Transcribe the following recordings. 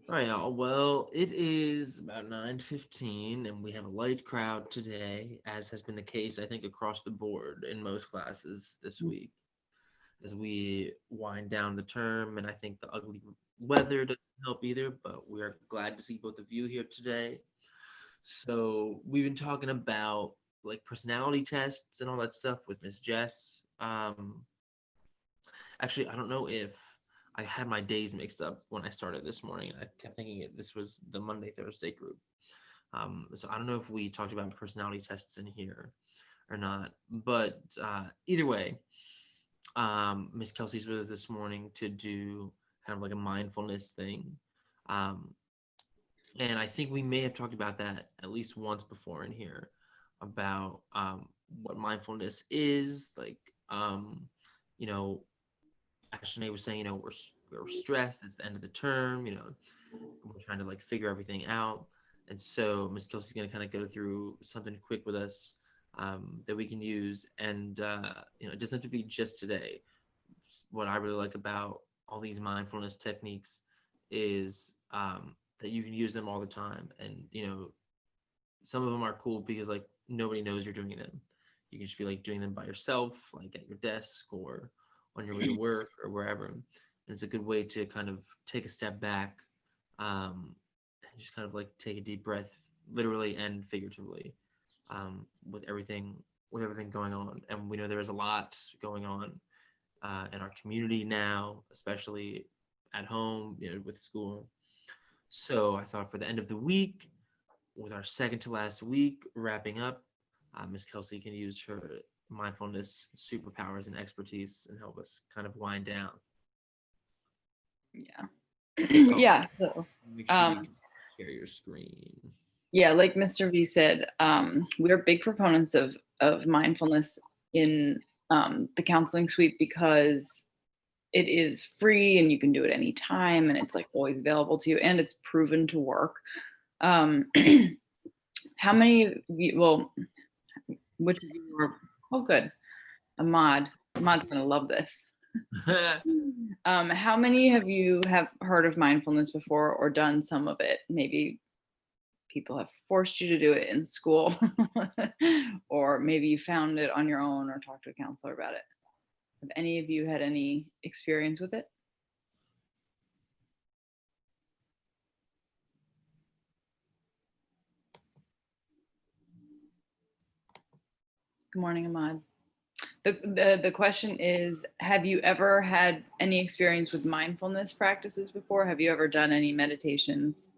All right, y'all. Well, it is about 9:15, and we have a light crowd today, as has been the case, I think, across the board in most classes this week, as we wind down the term, and I think the ugly weather doesn't help either, but we are glad to see both of you here today. So we've been talking about like personality tests and all that stuff with Miss Jess. Actually, I don't know if I had my days mixed up when I started this morning. I kept thinking this was the Monday Thursday group. So I don't know if we talked about personality tests in here or not. But either way, Miss Kelsey's with us this morning to do kind of like a mindfulness thing. Um, and I think we may have talked about that at least once before in here about what mindfulness is. Like, you know, Ashtonay was saying, we're stressed. It's the end of the term. We're trying to like figure everything out. And so Miss Kelsey's going to kind of go through something quick with us that we can use. And, it doesn't have to be just today. What I really like about all these mindfulness techniques is that you can use them all the time. And, some of them are cool because like nobody knows you're doing them. You can just be like doing them by yourself, like at your desk or on your way to work or wherever. And it's a good way to kind of take a step back and just kind of like take a deep breath, literally and figuratively, with everything going on. And we know there is a lot going on in our community now, especially at home, with school. So I thought for the end of the week, with our second to last week wrapping up, Miss Kelsey can use her mindfulness superpowers and expertise and help us kind of wind down. Yeah. Oh, Yeah. So, make sure you um, can share your screen. yeah, like Mr. V said, we're big proponents of mindfulness in the counseling suite because it is free and you can do it anytime and it's like always available to you and it's proven to work. Um, how many of you, well, which of you were, oh, good. Ahmad. Ahmad's gonna love this. How many of you have heard of mindfulness before or done some of it? Maybe people have forced you to do it in school, or maybe you found it on your own or talked to a counselor about it. Have any of you had any experience with it? Good morning, Ahmad. The question is, have you ever had any experience with mindfulness practices before? Have you ever done any meditations?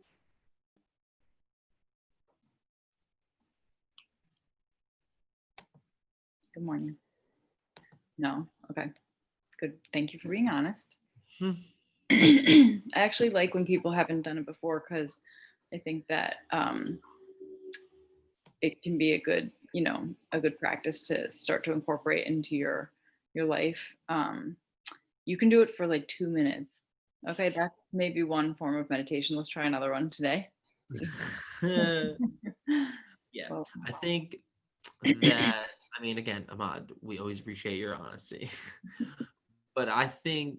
Good morning. No? Okay. Good. Thank you for being honest. I actually like when people haven't done it before because I think that it can be a good, a good practice to start to incorporate into your life. You can do it for like 2 minutes. Okay, that's maybe one form of meditation. Let's try another one today. Yeah, Well, I think that, I mean, again, Ahmad, we always appreciate your honesty. But I think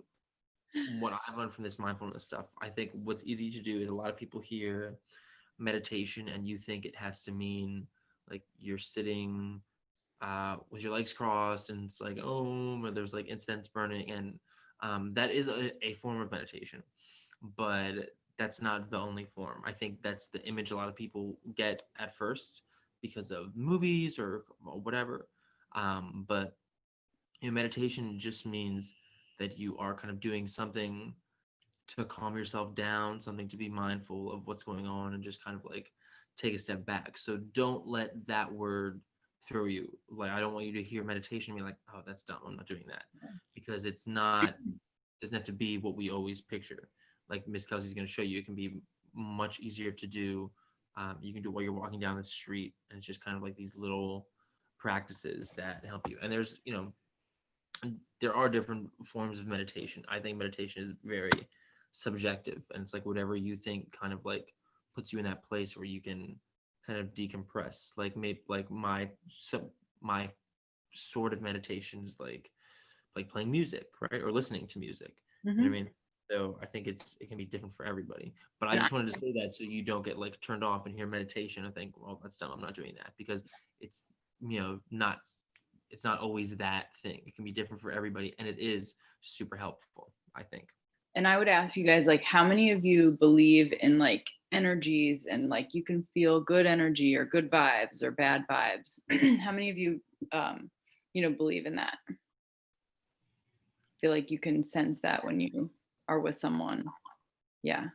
what I've learned from this mindfulness stuff, I think what's easy to do is a lot of people hear meditation and you think it has to mean like you're sitting with your legs crossed and it's like, oh, or there's like incense burning. And that is a form of meditation. But that's not the only form. I think that's the image a lot of people get at first because of movies or whatever. But meditation just means that you are kind of doing something to calm yourself down, something to be mindful of what's going on and just kind of like take a step back. So don't let that word throw you. Like, I don't want you to hear meditation and be like, oh, that's dumb, I'm not doing that. Because it's not, doesn't have to be what we always picture. Like Miss Kelsey's going to show you, it can be much easier to do. You can do it while you're walking down the street, and it's just kind of like these little practices that help you. And there are different forms of meditation. I think meditation is very subjective, and it's like whatever you think kind of like puts you in that place where you can kind of decompress. Like maybe like my sort of meditation is like playing music, right? Or listening to music. You know mhm. what I mean? So I think it can be different for everybody. But I And I, just wanted to say that so you don't get like turned off and hear meditation and think, well, that's dumb. I'm not doing that because it's not it's not always that thing. It can be different for everybody, and it is super helpful, I think. and I would ask you guys, like, how many of you believe in like energies and like you can feel good energy or good vibes or bad vibes? How many of you, believe in that? Feel like you can sense that when you are with someone? Yeah.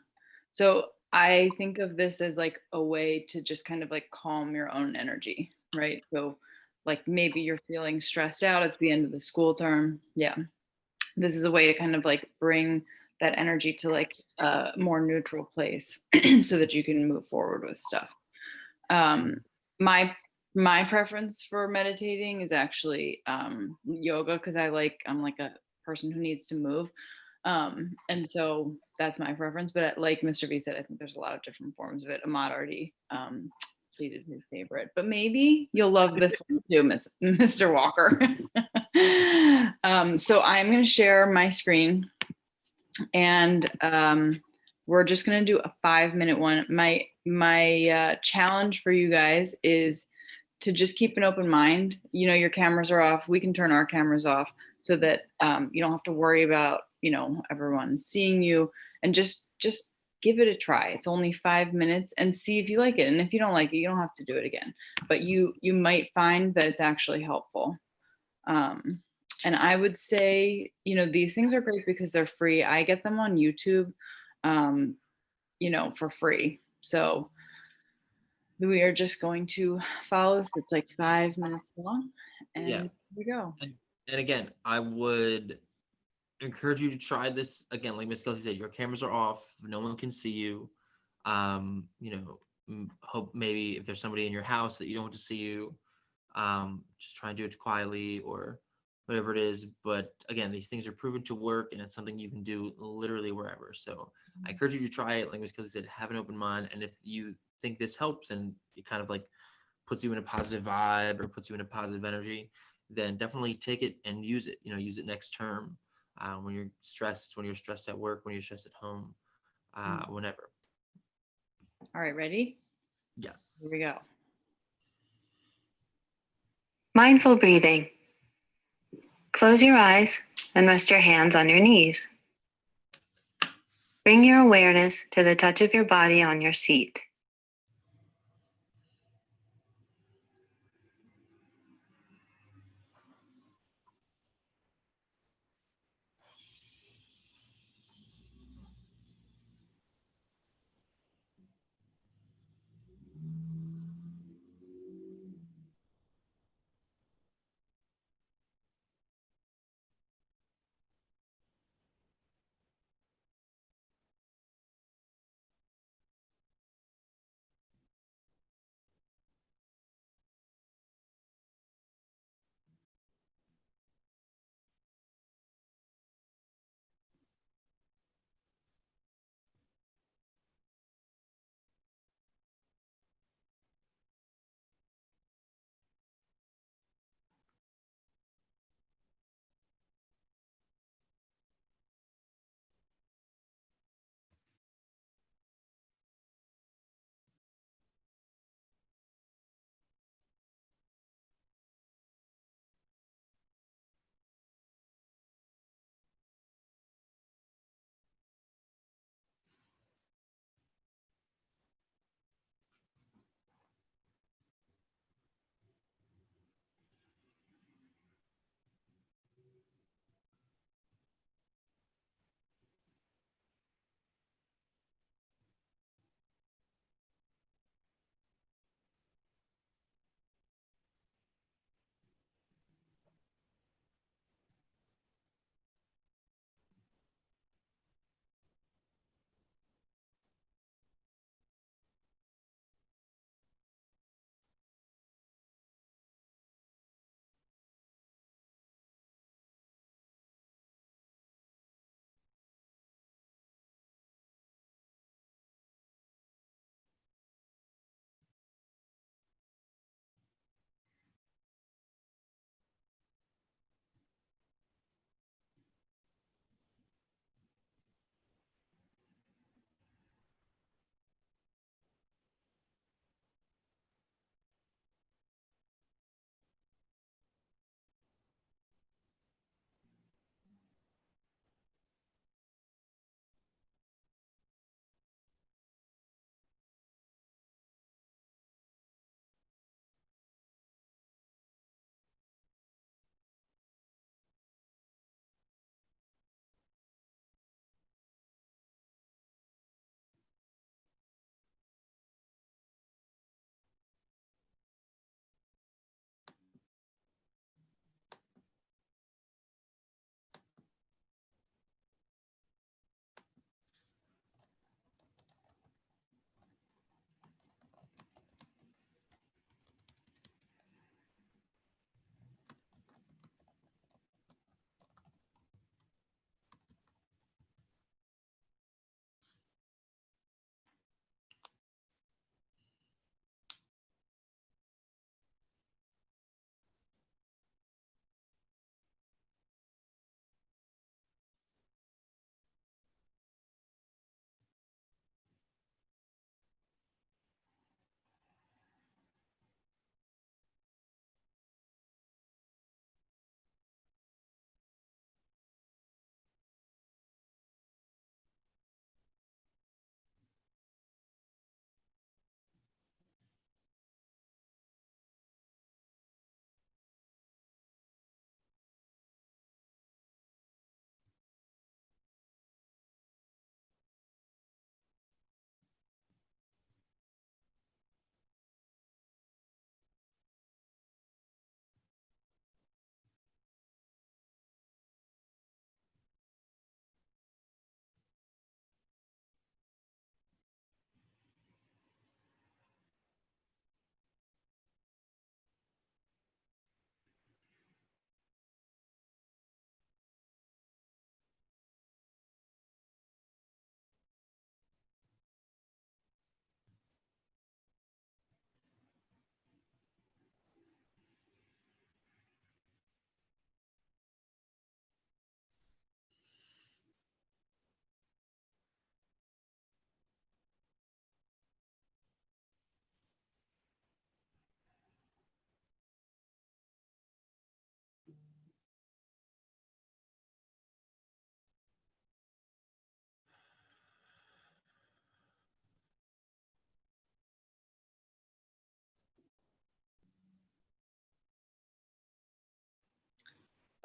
So I think of this as like a way to just kind of like calm your own energy, right? So, like, maybe you're feeling stressed out at the end of the school term. Yeah. This is a way to kind of like bring that energy to like a more neutral place so that you can move forward with stuff. Um, my my preference for meditating is actually yoga, because I'm like a person who needs to move. And so that's my preference. But like Mr. V said, I think there's a lot of different forms of it. Ahmad already pleaded his favorite, but maybe you'll love this one too, Mr. Walker. So I'm going to share my screen, and we're just going to do a 5-minute one. My challenge for you guys is to just keep an open mind. Your cameras are off. We can turn our cameras off so that you don't have to worry about everyone seeing you, and just give it a try. It's only 5 minutes, and see if you like it. And if you don't like it, you don't have to do it again. But you might find that it's actually helpful. And I would say, these things are great because they're free. I get them on YouTube, um, for free. So we are just going to follow this. It's like 5 minutes long, and Yeah. here we go. And again, I would encourage you to try this again. Like Miss Kelsey said, your cameras are off. No one can see you. Hope maybe if there's somebody in your house that you don't want to see you, just try and do it quietly or whatever it is. But again, these things are proven to work, and it's something you can do literally wherever. So I encourage you to try it. Like Miss Kelsey said, have an open mind. And if you think this helps and it kind of like puts you in a positive vibe or puts you in a positive energy, then definitely take it and use it. Use it next term, when you're stressed at work, when you're stressed at home, whenever. All right, ready? Yes. Here we go. Mindful breathing. Close your eyes and rest your hands on your knees. Bring your awareness to the touch of your body on your seat.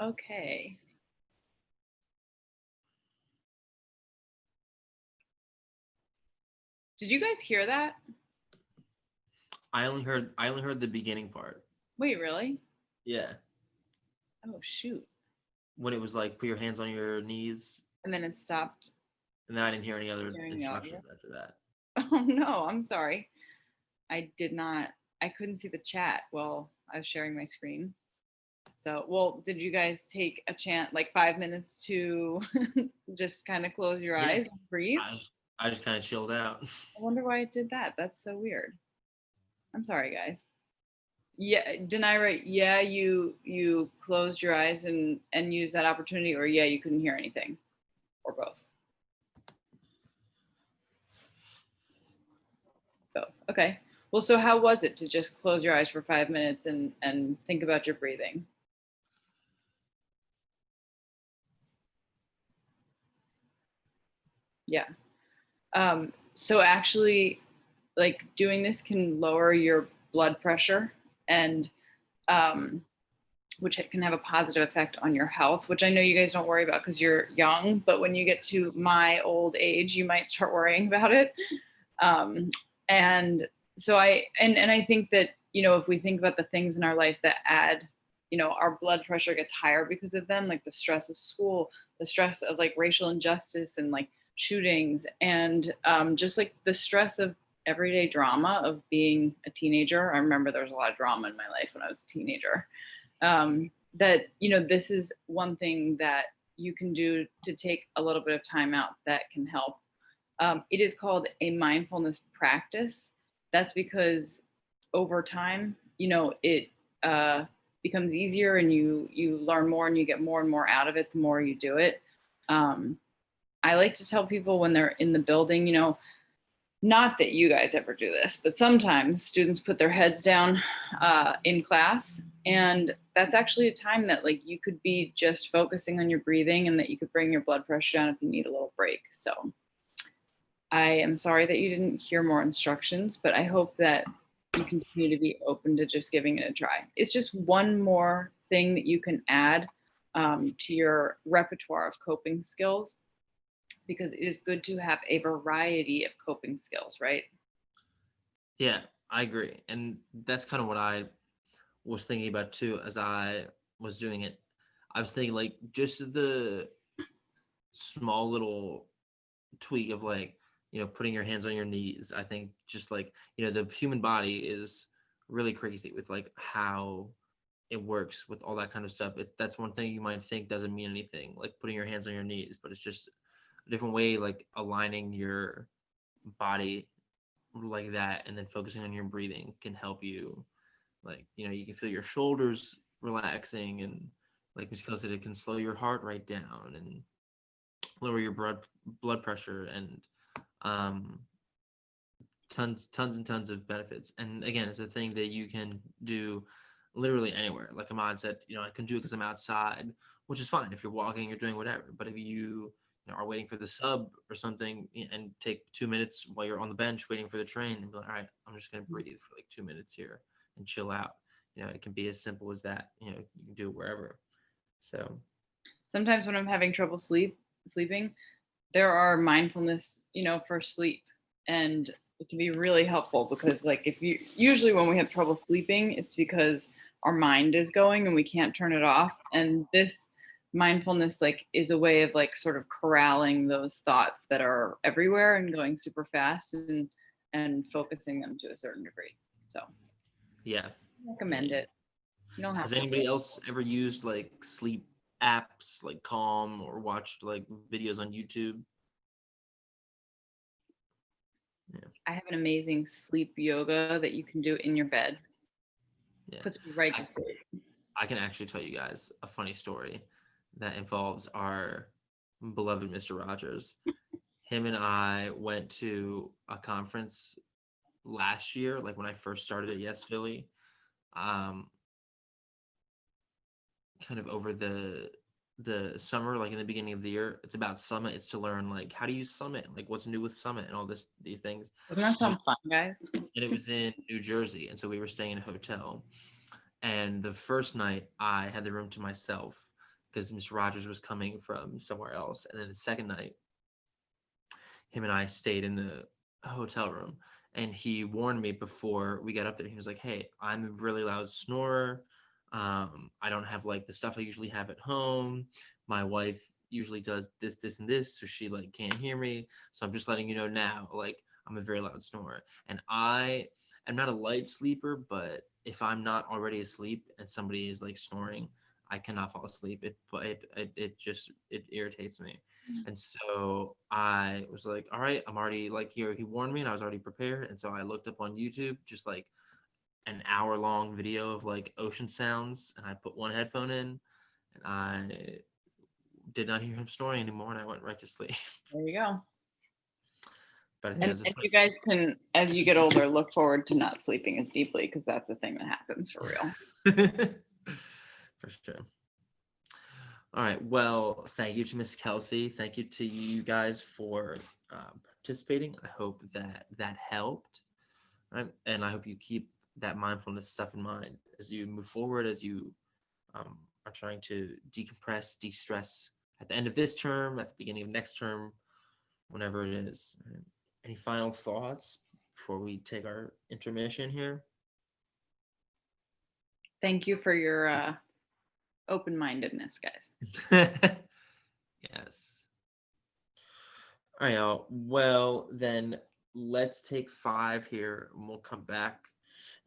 Okay. Did you guys hear that? I only heard the beginning part. Wait, really? Yeah. Oh, shoot. When it was like put your hands on your knees, And then it stopped and then I didn't hear any other hearing the audio. instructions after that. Oh, no, I'm sorry. I did not, I couldn't see the chat while I was sharing my screen. So, well, did you guys take a chance, like 5 minutes to just kind of close your Yeah. eyes and breathe? I just kind of chilled out. I wonder why it did that. That's so weird. I'm sorry, guys. Yeah, didn't I write? Yeah, you closed your eyes and used that opportunity, or yeah, you couldn't hear anything, or both. Both. Okay. Well, so how was it to just close your eyes for 5 minutes and think about your breathing? Yeah. So actually, like doing this can lower your blood pressure and which can have a positive effect on your health, which I know you guys don't worry about because you're young, but when you get to my old age, you might start worrying about it. And so I think that, you know, if we think about the things in our life that add, you know, our blood pressure gets higher because of them, like the stress of school, the stress of like racial injustice and like shootings, and just like the stress of everyday drama of being a teenager. I remember there was a lot of drama in my life when I was a teenager. That, you know, this is one thing that you can do to take a little bit of time out that can help. It is called a mindfulness practice. That's because over time, you know, it becomes easier and you learn more and you get more and more out of it the more you do it. I like to tell people when they're in the building, you know, not that you guys ever do this, but sometimes students put their heads down in class, and that's actually a time that like you could be just focusing on your breathing and that you could bring your blood pressure down if you need a little break. So I am sorry that you didn't hear more instructions, but I hope that you continue to be open to just giving it a try. It's just one more thing that you can add to your repertoire of coping skills, because it is good to have a variety of coping skills, right? Yeah, I agree. And that's kind of what I was thinking about too as I was doing it. I was thinking like just the small little tweak of like, you know, putting your hands on your knees. I think just like, you know, the human body is really crazy with like how it works with all that kind of stuff. That's one thing you might think doesn't mean anything, like putting your hands on your knees, but it's just a different way, like aligning your body like that and then focusing on your breathing can help you. Like, you know, you can feel your shoulders relaxing, and like Ms. Kelly said, it can slow your heart rate down and lower your blood pressure, and um tons and tons of benefits. And again, it's a thing that you can do literally anywhere. Like Ahmad said, you know, I can do it because I'm outside, which is fine if you're walking, you're doing whatever. But if you know, are waiting for the sub or something and take 2 minutes while you're on the bench waiting for the train and be like, all right, I'm just going to breathe for like 2 minutes here and chill out. You know, it can be as simple as that. You know, you can do it wherever. So Sometimes when I'm having trouble sleeping, there are mindfulness, you know, for sleep, and it can be really helpful because like if you usually when we have trouble sleeping, it's because our mind is going and we can't turn it off, and this mindfulness like is a way of like sort of corralling those thoughts that are everywhere and going super fast and focusing them to a certain degree. So yeah. I recommend it. You don't have Has to. anybody else ever used like sleep apps like Calm or watched like videos on YouTube? I have an amazing sleep yoga that you can do in your bed. Yeah. Puts me right to sleep. I can actually tell you guys a funny story that involves our beloved Mr. Rogers. Him and I went to a conference last year, like when I first started at Yes Philly, kind of over the summer, like in the beginning of the year. It's about Summit. It's to learn like how to use Summit, like what's new with Summit and all these things. Doesn't that sound fun, guys? And it was in New Jersey, and so we were staying in a hotel. And the first night I had the room to myself, because Mr. Rogers was coming from somewhere else. And then the second night, him and I stayed in the hotel room, and he warned me before we got up there. He was like, "Hey, I'm a really loud snorer. I don't have like the stuff I usually have at home. My wife usually does this, this, and this, so she like can't hear me. So I'm just letting you know now, like I'm a very loud snorer, and I am not a light sleeper, but if I'm not already asleep and somebody is like snoring, I cannot fall asleep. It just it irritates me. And so I was like, all right, I'm already like here. He warned me and I was already prepared. And so I looked up on YouTube, just like an hour long video of like ocean sounds. And I put one headphone in and I did not hear him snoring anymore. And I went right to sleep. There you go. But I think And, that's a and fun you guys can, as you get older, look forward to not sleeping as deeply, because that's a thing that happens for real. for sure. All right. Well, thank you to Miss Kelsey. Thank you to you guys for participating. I hope that that helped. Right? And I hope you keep that mindfulness stuff in mind as you move forward, as you are trying to decompress, de-stress at the end of this term, at the beginning of next term, whenever it is. Right? Any final thoughts before we take our intermission here? Thank you for your open-mindedness, guys. Yes. All right, y'all. Well, then let's take 5 here, and we'll come back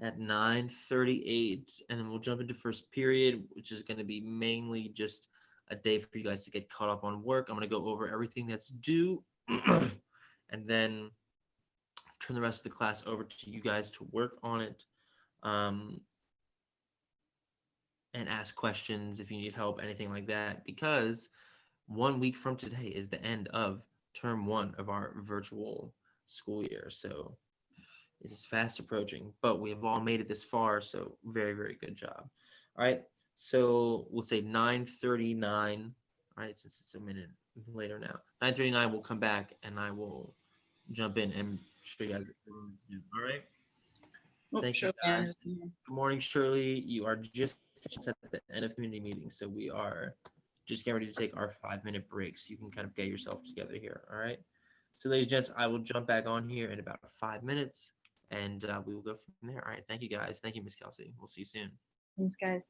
at 9:38, and then we'll jump into first period, which is going to be mainly just a day for you guys to get caught up on work. I'm going to go over everything that's due, and then turn the rest of the class over to you guys to work on it, and ask questions if you need help, anything like that, because 1 week from today is the end of term 1 of our virtual school year. So it is fast approaching, but we have all made it this far. So very, very good job. All right. So we'll say 9:39. All right. Since it's a minute later now, 9:39, we'll come back and I will jump in and show you guys everyone's new. All right. Thank you guys. Good morning, Shirley. You are just at the end of community meeting. So we are just getting ready to take our 5-minute break so you can kind of get yourself together here. All right. So, ladies and gents, I will jump back on here in about 5 minutes and we will go from there. All right. Thank you guys. Thank you, Miss Kelsey. We'll see you soon. Thanks, guys.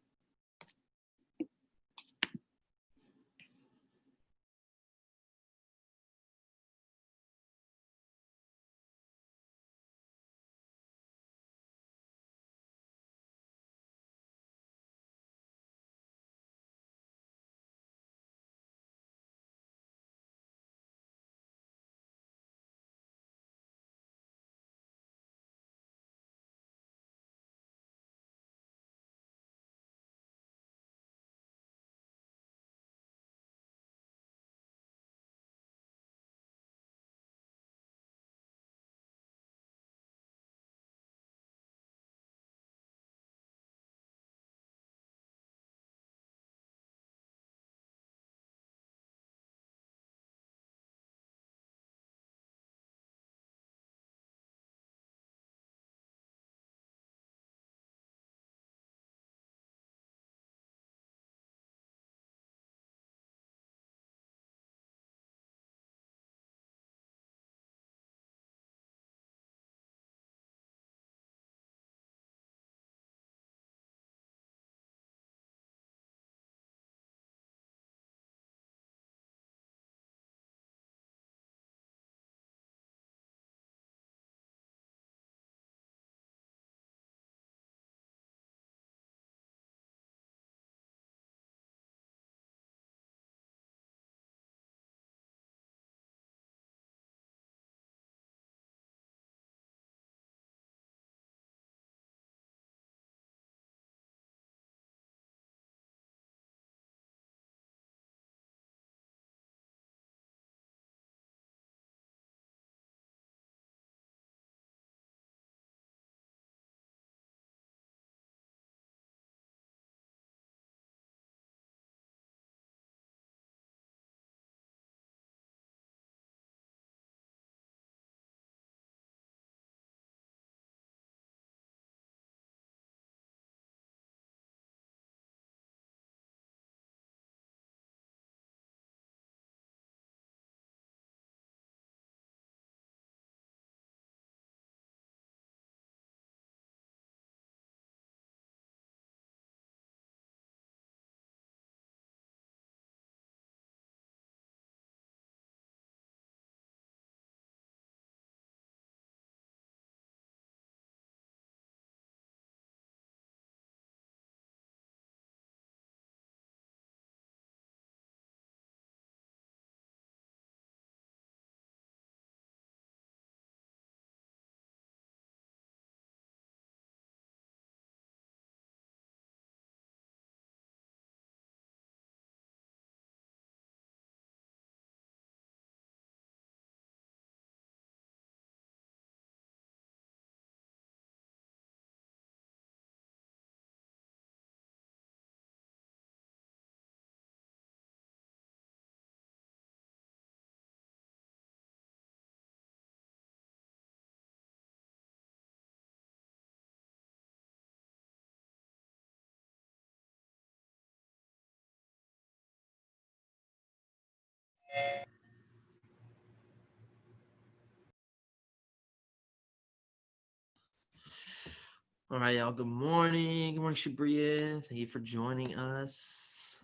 All right, y'all. Good morning. Good morning, Shabria. Thank you for joining us.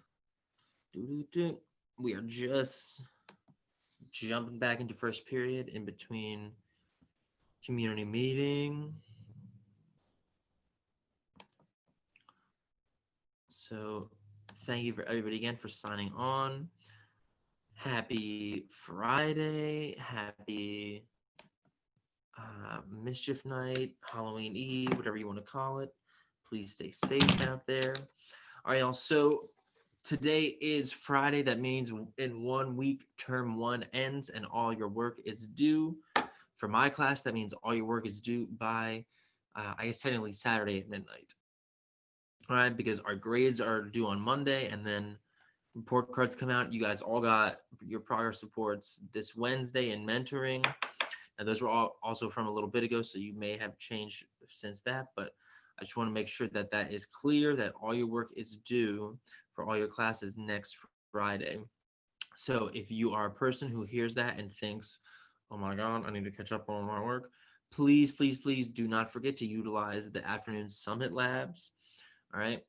Doo-doo-doo. We are just jumping back into first period in between community meeting. So thank you for everybody again for signing on. Happy Friday. Happy Mischief Night, Halloween Eve, whatever you want to call it. Please stay safe out there. All right, y'all. So today is Friday. That means in 1 week, term 1 ends and all your work is due. For my class, that means all your work is due by, I guess, technically Saturday at midnight. All right, because our grades are due on Monday and then report cards come out. You guys all got your progress reports this Wednesday in mentoring. And those were all also from a little bit ago, so you may have changed since that, but I just want to make sure that that is clear, that all your work is due for all your classes next Friday. So if you are a person who hears that and thinks, oh my God, I need to catch up on my work, please, please, please do not forget to utilize the afternoon summit labs. All right.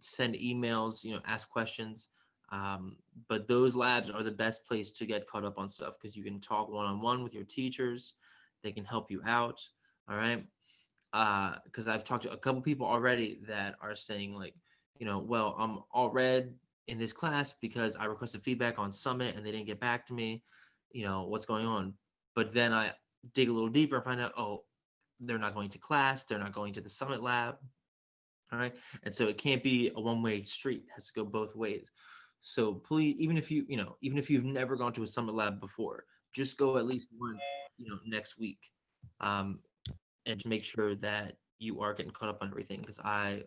Send emails, ask questions. But those labs are the best place to get caught up on stuff because you can talk one-on-one with your teachers. They can help you out. All right. Because I've talked to a couple people already that are saying like, well, I'm all red in this class because I requested feedback on Summit and they didn't get back to me. What's going on? But then I dig a little deeper and find out, oh, they're not going to class. They're not going to the Summit lab. All right. And so it can't be a one-way street. It has to go both ways. So please, even if you've never gone to a Summit lab before, just go at least once, next week. And to make sure that you are getting caught up on everything, because I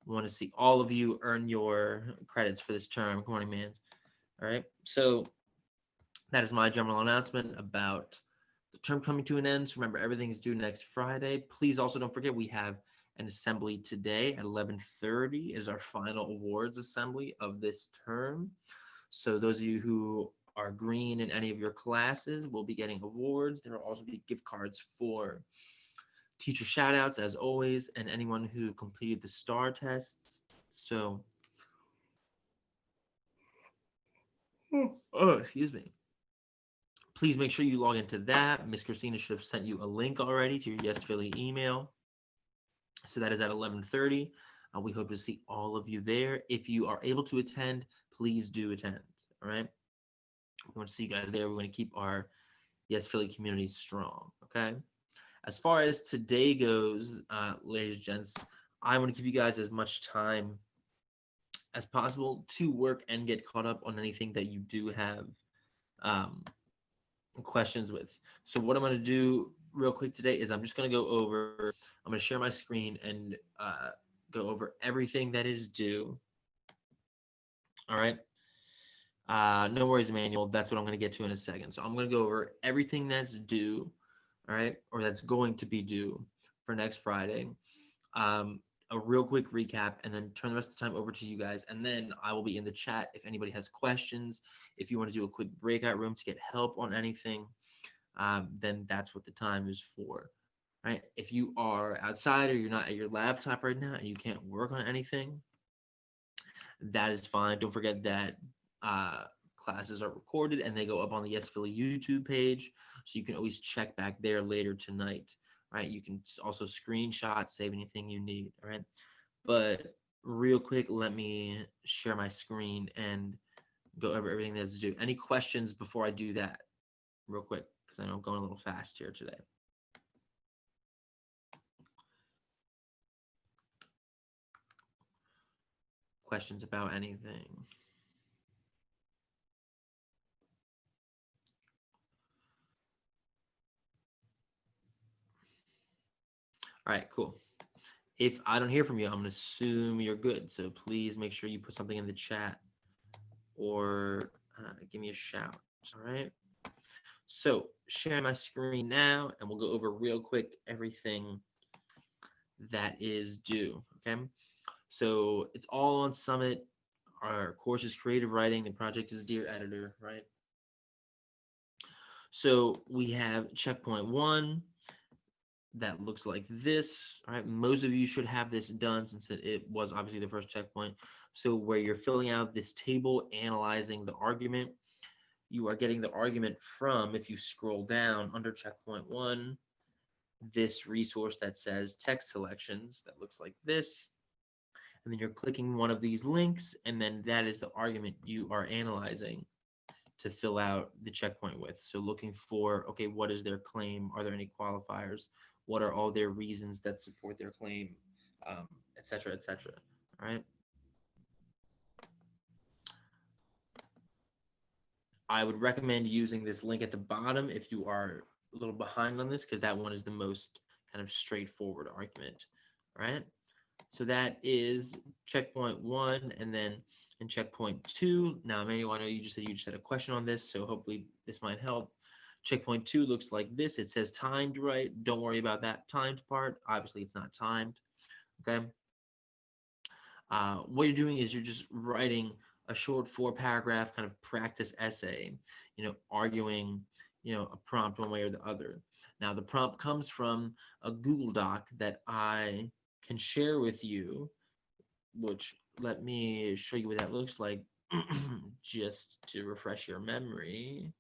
want to see all of you earn your credits for this term. Good morning, man. All right. So that is my general announcement about the term coming to an end. So remember, everything is due next Friday. Please also don't forget we have an assembly today at 11:30 is our final awards assembly of this term. So those of you who are green in any of your classes will be getting awards. There will also be gift cards for teacher shout outs as always, and anyone who completed the STAR tests. So, excuse me. Please make sure you log into that. Miss Christina should have sent you a link already to your Yes Philly email. So that is at 11:30. We hope to see all of you there. If you are able to attend, please do attend. All right. We want to see you guys there. We want to keep our Yes Philly community strong. Okay. As far as today goes, ladies and gents, I want to give you guys as much time as possible to work and get caught up on anything that you do have questions with. So what I'm going to do real quick today is I'm going to share my screen and go over everything that is due. All right. No worries, Emmanuel. That's what I'm going to get to in a second. So I'm going to go over everything that's due, all right, or that's going to be due for next Friday. A real quick recap, and then turn the rest of the time over to you guys. And then I will be in the chat if anybody has questions. If you want to do a quick breakout room to get help on anything, then that's what the time is for. Right? If you are outside or you're not at your laptop right now and you can't work on anything, that is fine. Don't forget that classes are recorded and they go up on the Yes Philly YouTube page, so you can always check back there later tonight. Right? You can also screenshot, save anything you need. All right. But real quick, let me share my screen and go over everything that's due. Any questions before I do that? Real quick, because I know I'm going a little fast here today. Questions about anything? All right, cool. If I don't hear from you, I'm going to assume you're good. So please make sure you put something in the chat or give me a shout. All right. So sharing my screen now, and we'll go over real quick everything that is due. Okay. So it's all on Summit. our course is creative writing. The project is Dear Editor, right? So we have checkpoint 1 that looks like this. All right, most of you should have this done since it was obviously the first checkpoint. So where you're filling out this table, analyzing the argument, you are getting the argument from, if you scroll down under checkpoint 1, this resource that says text selections that looks like this. And then you're clicking one of these links, and then that is the argument you are analyzing to fill out the checkpoint with. So looking for, okay, what is their claim? Are there any qualifiers? What are all their reasons that support their claim, et cetera, et cetera, all right? I would recommend using this link at the bottom if you are a little behind on this, because that one is the most kind of straightforward argument, right? So that is checkpoint 1, and then in checkpoint 2, now Emmanuel, I know you just had a question on this, so hopefully this might help. Checkpoint 2 looks like this. It says timed, right? Don't worry about that timed part. Obviously, it's not timed, okay? What you're doing is you're just writing a short 4-paragraph kind of practice essay, arguing, a prompt one way or the other. Now, the prompt comes from a Google Doc that I can share with you, which let me show you what that looks like just to refresh your memory.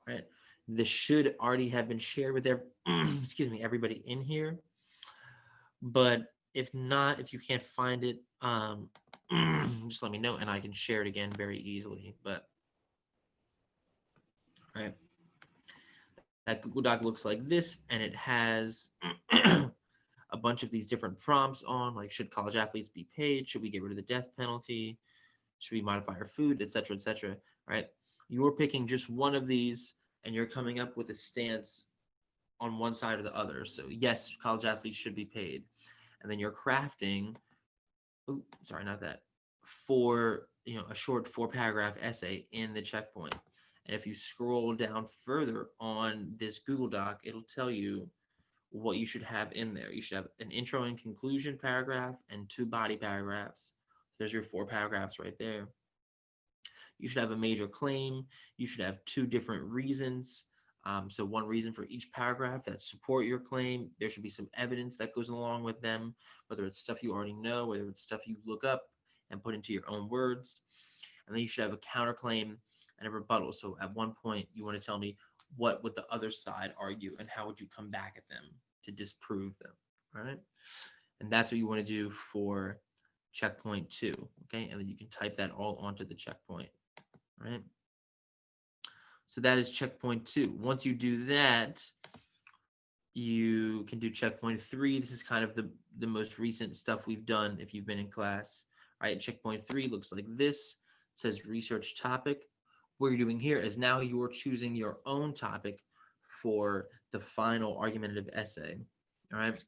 Right, this should already have been shared with everybody in here, but if not, if you can't find it, just let me know and I can share it again very easily. But right, that Google Doc looks like this, and it has a bunch of these different prompts on, like, should college athletes be paid? Should we get rid of the death penalty? Should we modify our food, et cetera, right? You're picking just one of these, and you're coming up with a stance on one side or the other. So yes, college athletes should be paid. And then you're crafting, for a short 4-paragraph essay in the checkpoint. And if you scroll down further on this Google Doc, it'll tell you what you should have in there. You should have an intro and conclusion paragraph and 2 body paragraphs. There's your 4 paragraphs right there. You should have a major claim. You should have 2 different reasons. So one reason for each paragraph that support your claim. There should be some evidence that goes along with them, whether it's stuff you already know, whether it's stuff you look up and put into your own words. And then you should have a counterclaim and a rebuttal. So at one point, you want to tell me what would the other side argue and how would you come back at them to disprove them, right? And that's what you want to do for checkpoint 2, okay? And then you can type that all onto the checkpoint, right? So that is checkpoint 2. Once you do that, you can do checkpoint 3. This is kind of the most recent stuff we've done if you've been in class, right? Checkpoint 3 looks like this. It says research topic. What you're doing here is now you're choosing your own topic for the final argumentative essay, all right?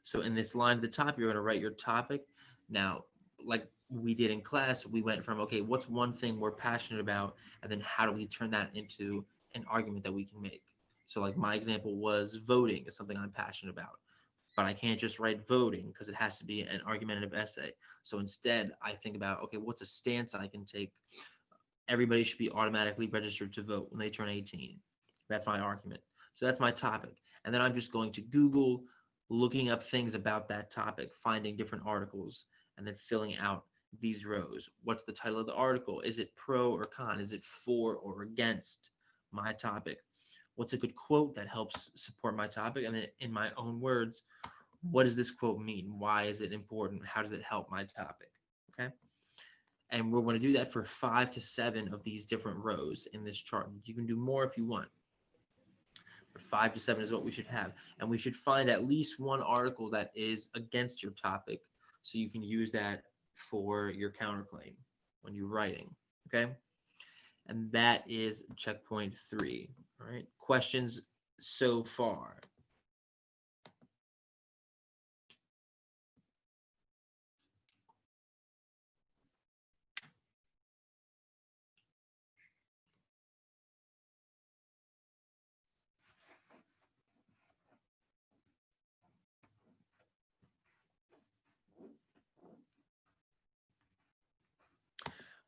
So in this line at the top, you're going to write your topic. Now, like we did in class, we went from, okay, what's one thing we're passionate about, and then how do we turn that into an argument that we can make? So like my example was voting is something I'm passionate about, but I can't just write voting because it has to be an argumentative essay. So instead, I think about, okay, what's a stance I can take? Everybody should be automatically registered to vote when they turn 18. That's my argument. So that's my topic. And then I'm just going to Google, looking up things about that topic, finding different articles, and then filling out these rows. What's the title of the article? Is it pro or con? Is it for or against my topic? What's a good quote that helps support my topic? And then in my own words, what does this quote mean? Why is it important? How does it help my topic? Okay. And we're going to do that for 5 to 7 of these different rows in this chart. You can do more if you want, but 5 to 7 is what we should have. And we should find at least one article that is against your topic, so you can use that for your counterclaim when you're writing, okay? And that is checkpoint 3, all right? Questions so far?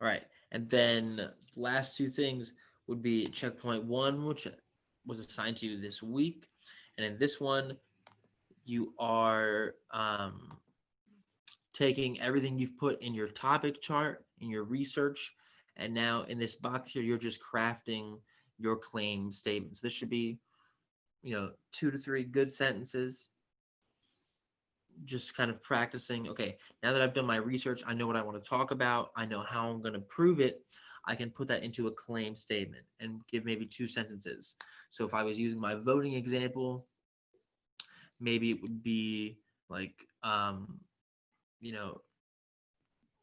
All right. And then the last two things would be checkpoint one, which was assigned to you this week. And in this one, you are taking everything you've put in your topic chart, in your research, and now in this box here, you're just crafting your claim statements. This should be, 2 to 3 good sentences, just kind of practicing. Okay, now that I've done my research, I know what I want to talk about. I know how I'm going to prove it. I can put that into a claim statement and give maybe 2 sentences. So if I was using my voting example, maybe it would be like, you know,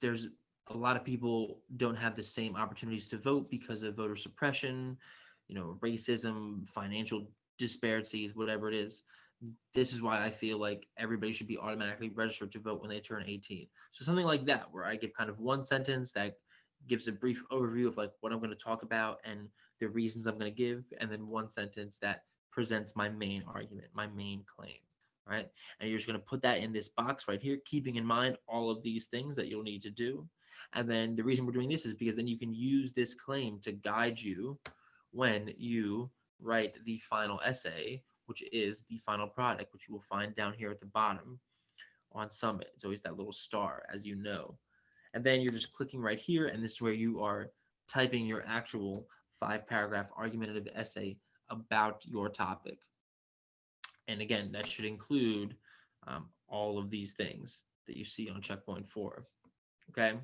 there's a lot of people don't have the same opportunities to vote because of voter suppression, racism, financial disparities, whatever it is. This is why I feel like everybody should be automatically registered to vote when they turn 18. So something like that, where I give kind of one sentence that gives a brief overview of like what I'm going to talk about and the reasons I'm going to give, and then one sentence that presents my main argument, my main claim, right? And you're just going to put that in this box right here, keeping in mind all of these things that you'll need to do. And then the reason we're doing this is because then you can use this claim to guide you when you write the final essay, which is the final product, which you will find down here at the bottom on Summit. It's always that little star, as you know. And then you're just clicking right here, and this is where you are typing your actual 5-paragraph argumentative essay about your topic. And again, that should include all of these things that you see on checkpoint 4. Okay.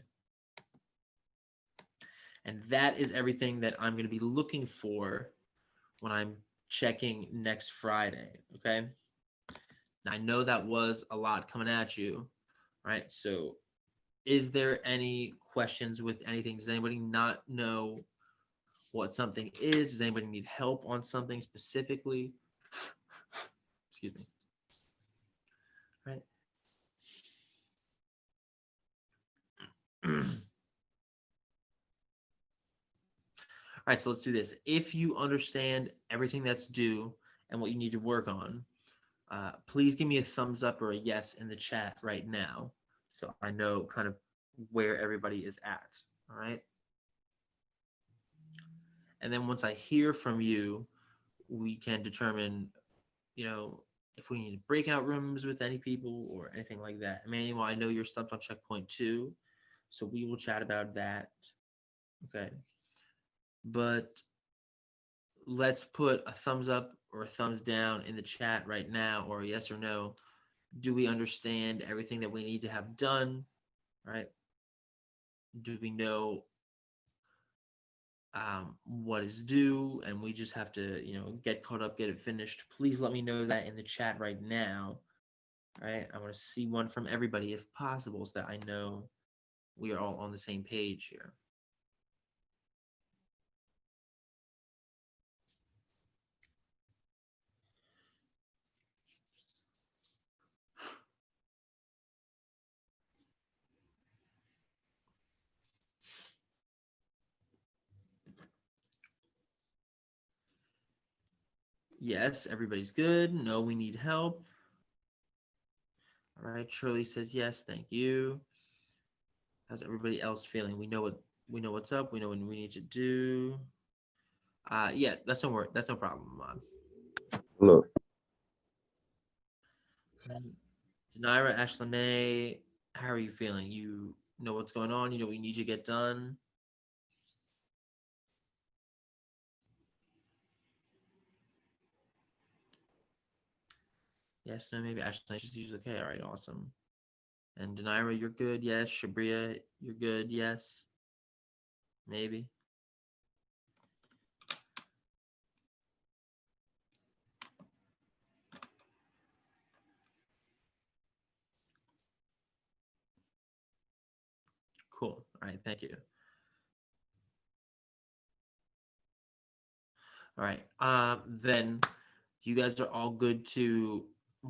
And that is everything that I'm going to be looking for when I'm checking next Friday. Okay. Now, I know that was a lot coming at you, right? So is there any questions with anything? Does anybody not know what something is? Does anybody need help on something specifically? Excuse me. Right. All right, so let's do this. If you understand everything that's due and what you need to work on, please give me a thumbs up or a yes in the chat right now, so I know kind of where everybody is at. All right. And then once I hear from you, we can determine, if we need breakout rooms with any people or anything like that. Emmanuel, I know you're stumped on checkpoint 2, so we will chat about that. Okay. But let's put a thumbs up or a thumbs down in the chat right now, or a yes or no. Do we understand everything that we need to have done? Right? Do we know what is due, and we just have to, get caught up, get it finished? Please let me know that in the chat right now. All right? I want to see one from everybody if possible, so that I know we are all on the same page here. Yes, everybody's good. No, we need help. All right, Shirley says yes, thank you. How's everybody else feeling? We know what's up. We know what we need to do. Yeah, that's no worry. That's no problem, Mom. Hello. Denira, Ashley, how are you feeling? You know what's going on? You know what you need to get done? Yes, no, maybe Ashley just use okay. All right, awesome. And Denira, you're good. Yes. Shabria, you're good. Yes. Maybe. Cool. All right, thank you. All right. Then you guys are all good to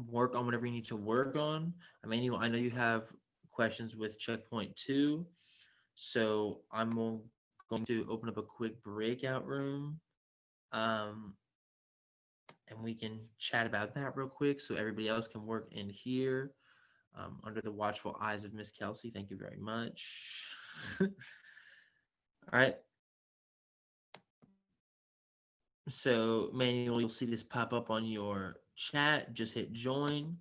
work on whatever you need to work on. I know you have questions with checkpoint 2, so I'm going to open up a quick breakout room, and we can chat about that real quick, so everybody else can work in here under the watchful eyes of Miss Kelsey. Thank you very much. All right. So Manuel, you'll see this pop up on your chat. Just hit join.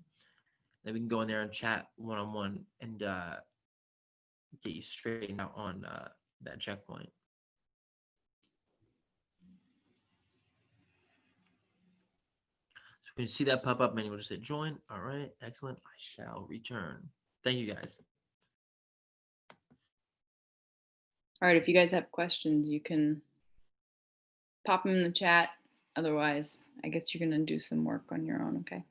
Then we can go in there and chat one-on-one and get you straightened out on that checkpoint. So when you see that pop up, Manuel, just hit join. All right, excellent. I shall return. Thank you, guys. All right, if you guys have questions, you can pop them in the chat. Otherwise, I guess you're gonna do some work on your own, okay?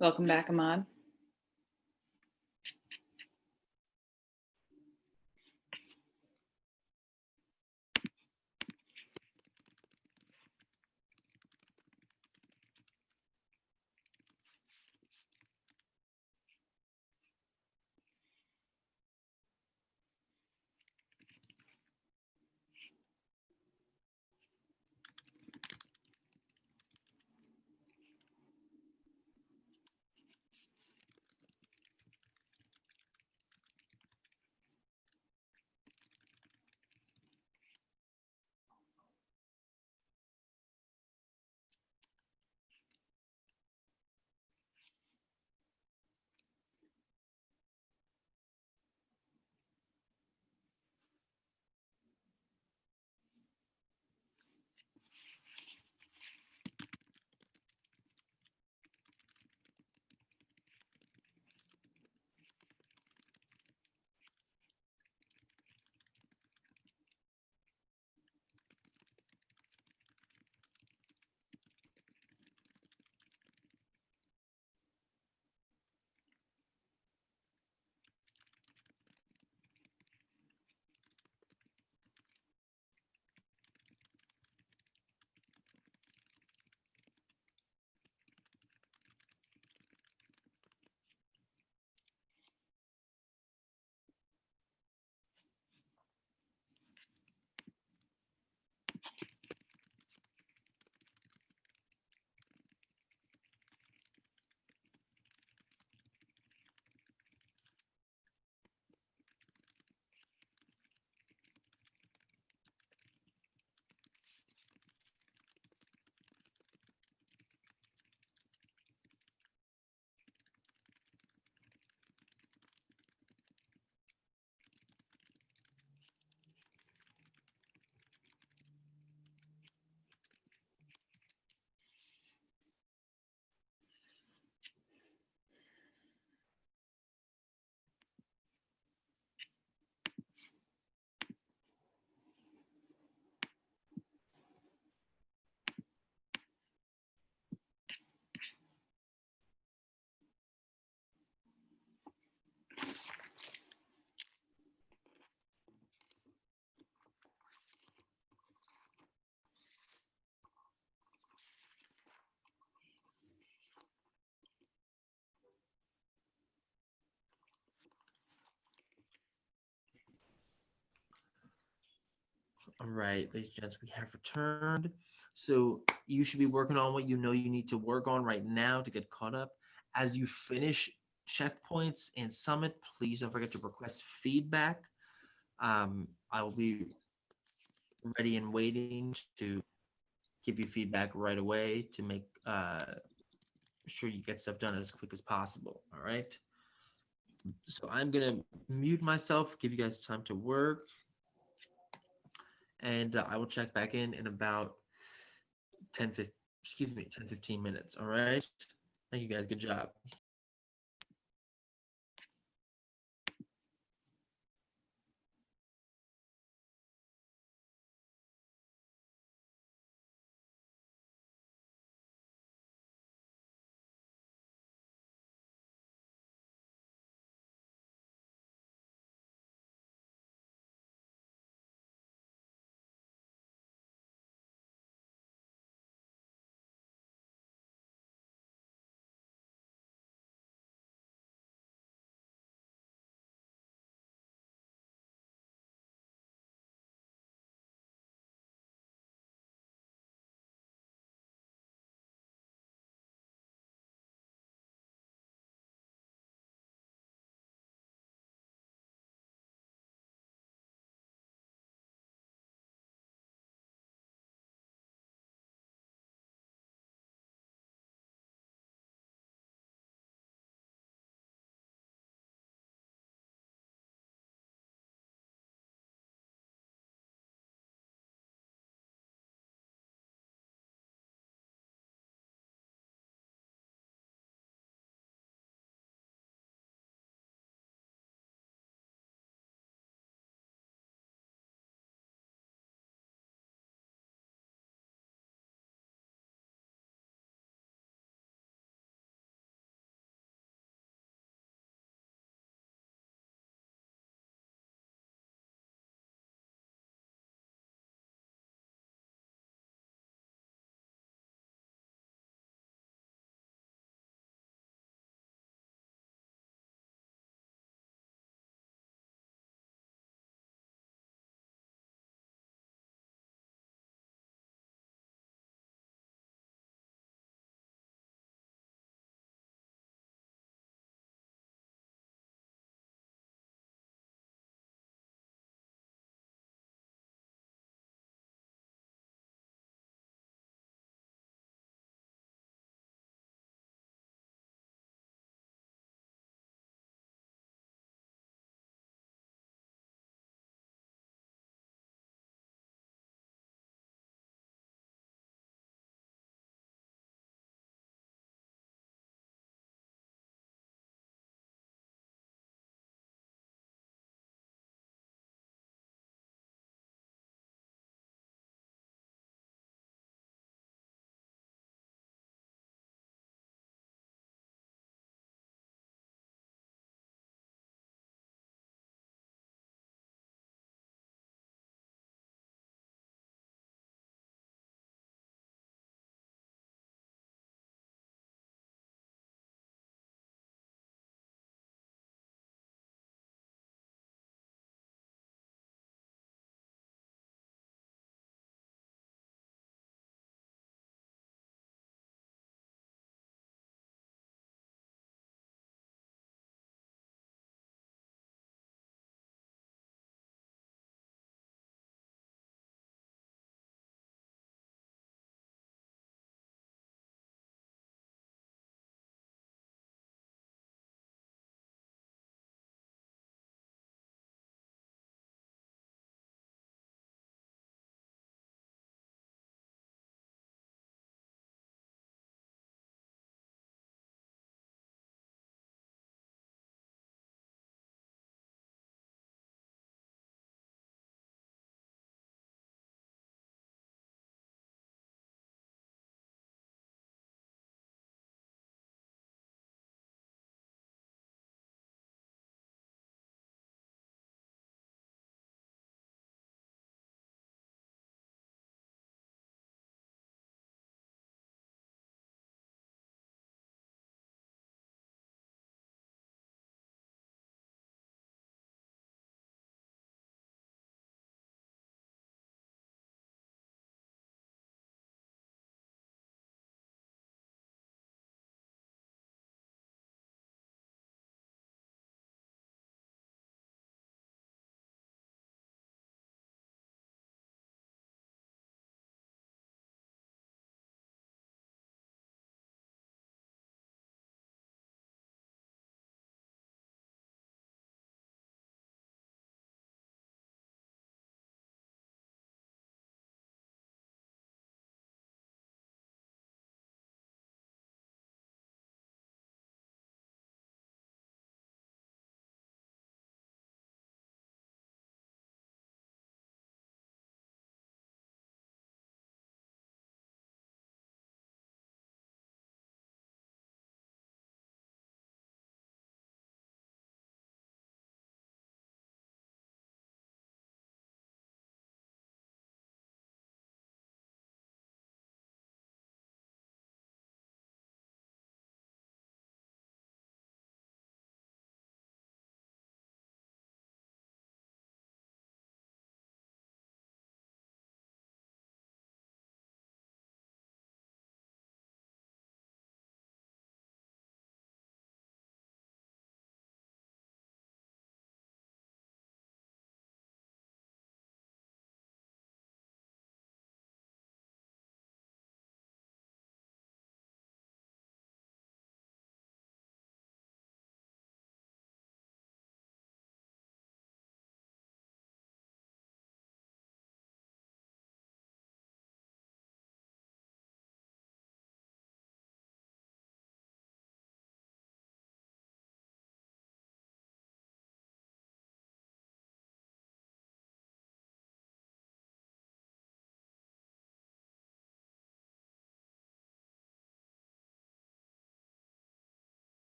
Welcome back, Ahmad. All right, ladies and gents, we have returned. So you should be working on what you know you need to work on right now to get caught up. As you finish checkpoints and summit, please don't forget to request feedback. I will be ready and waiting to give you feedback right away to make sure you get stuff done as quick as possible. All right. So I'm gonna mute myself, give you guys time to work, and I will check back in about 10 15 minutes. All right. Thank you guys. Good job.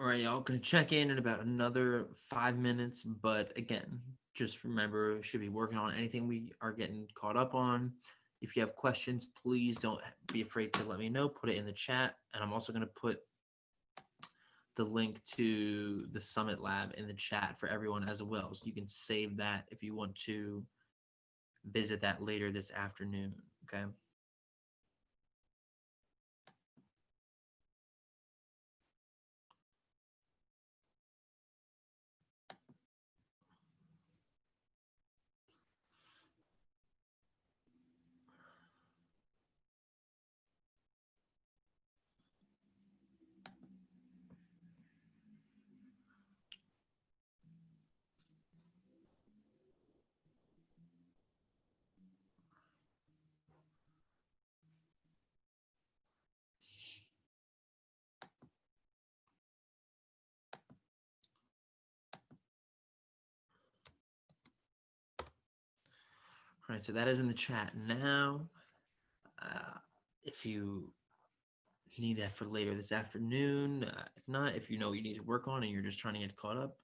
All right, y'all gonna check in about another 5 minutes, but again, just remember, should be working on anything we are getting caught up on. If you have questions, please don't be afraid to let me know. Put it in the chat, and I'm also gonna put the link to the Summit Lab in the chat for everyone as well, so you can save that if you want to visit that later this afternoon. Okay. All right, so that is in the chat now. If you need that for later this afternoon, if not, if you know what you need to work on and you're just trying to get caught up,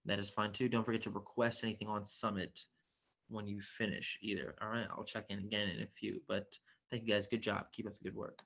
that is fine too. Don't forget to request anything on Summit when you finish either. All right, I'll check in again in a few, but thank you guys. Good job. Keep up the good work.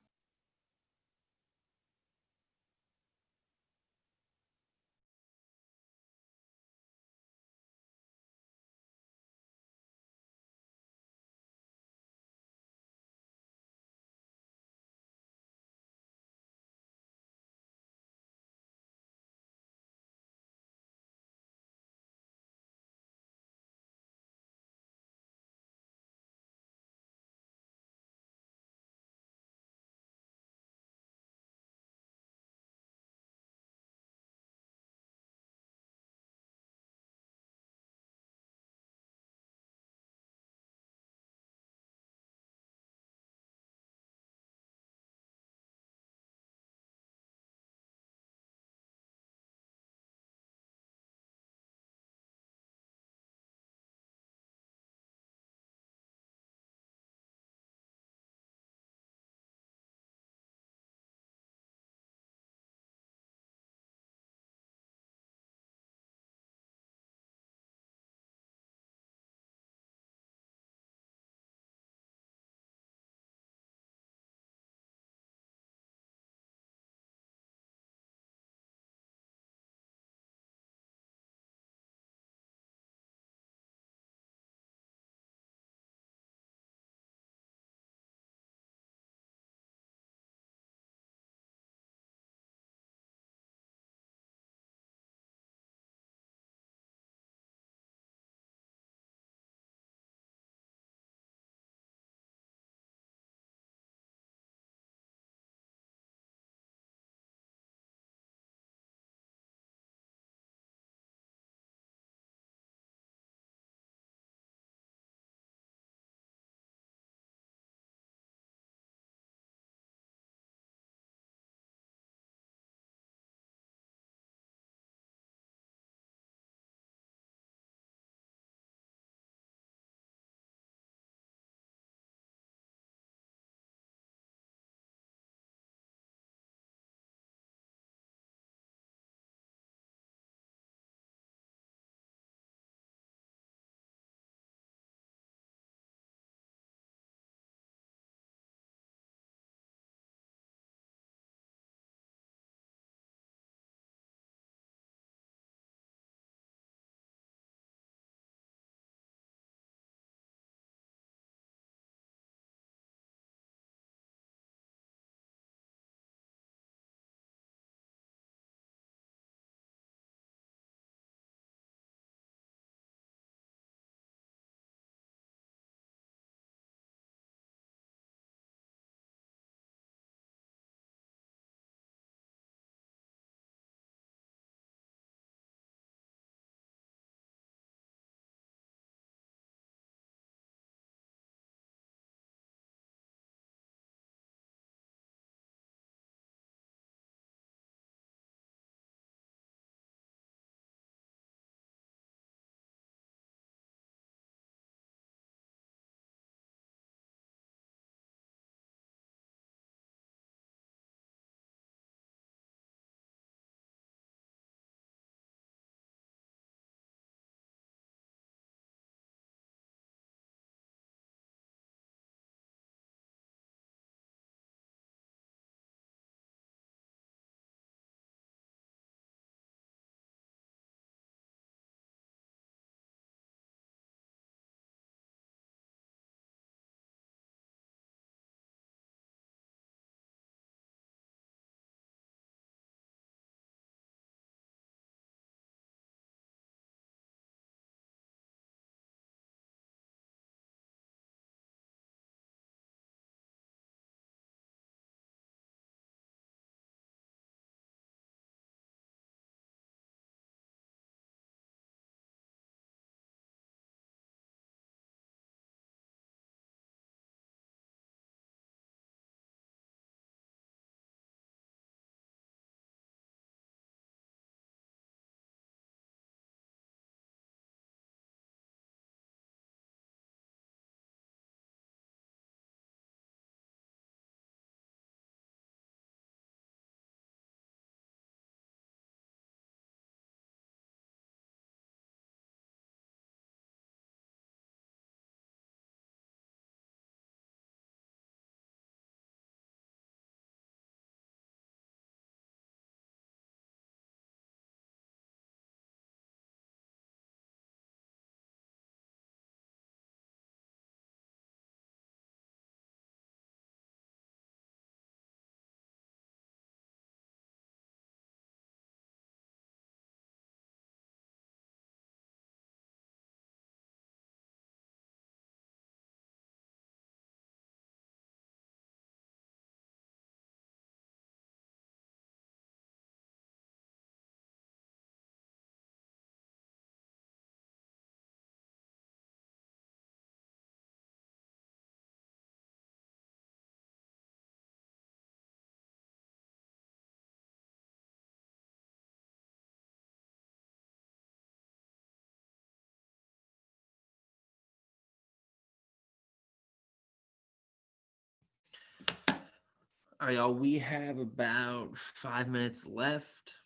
All right, y'all, we have about 5 minutes left.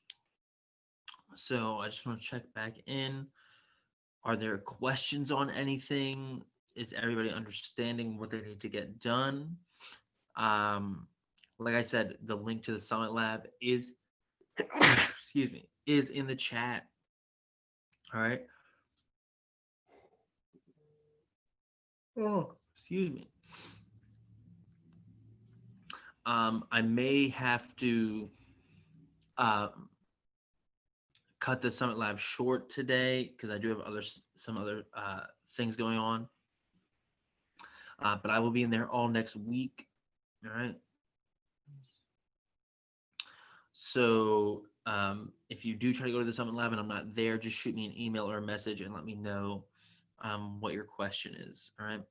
So I just want to check back in. Are there questions on anything? Is everybody understanding what they need to get done? Like I said, the link to the Summit Lab is, excuse me, is in the chat. All right. Oh, excuse me. I may have to cut the Summit Lab short today because I do have some other things going on. But I will be in there all next week. All right. So if you do try to go to the Summit Lab and I'm not there, just shoot me an email or a message and let me know what your question is. All right.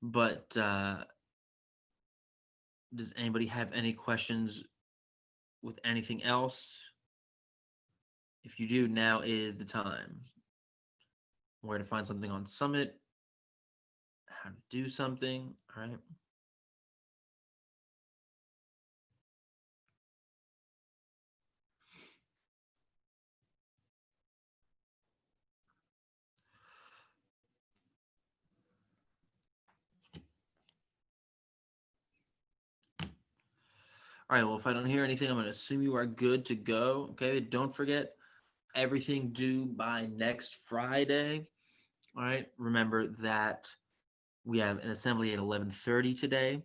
But does anybody have any questions with anything else? If you do, now is the time. Where to find something on Summit, how to do something. All right. All right, well, if I don't hear anything, I'm going to assume you are good to go. Okay, don't forget, everything due by next Friday. All right, remember that we have an assembly at 11:30 today.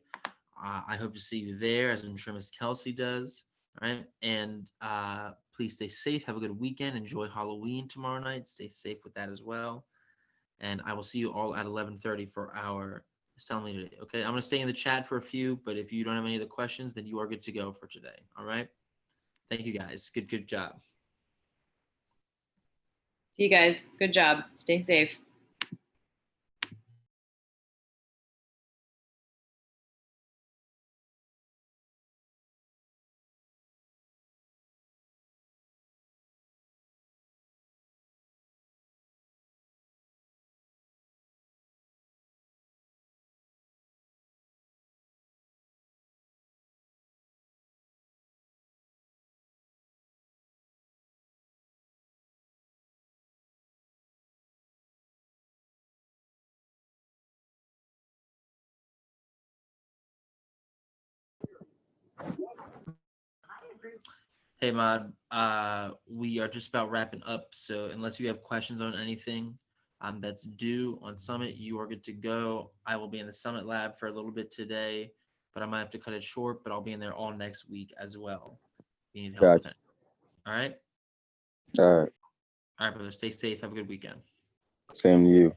I hope to see you there, as I'm sure Miss Kelsey does. All right, and please stay safe. Have a good weekend. Enjoy Halloween tomorrow night. Stay safe with that as well. And I will see you all at 11:30 for our assembly today. Okay, I'm gonna stay in the chat for a few, but if you don't have any other questions, then you are good to go for today. All right. Thank you guys. Good job. See you guys. Good job. Stay safe. Hey, Mod. We are just about wrapping up. So unless you have questions on anything that's due on Summit, you are good to go. I will be in the Summit Lab for a little bit today, but I might have to cut it short. But I'll be in there all next week as well. You need help with it. All right. All right. All right, brother. Stay safe. Have a good weekend. Same to you.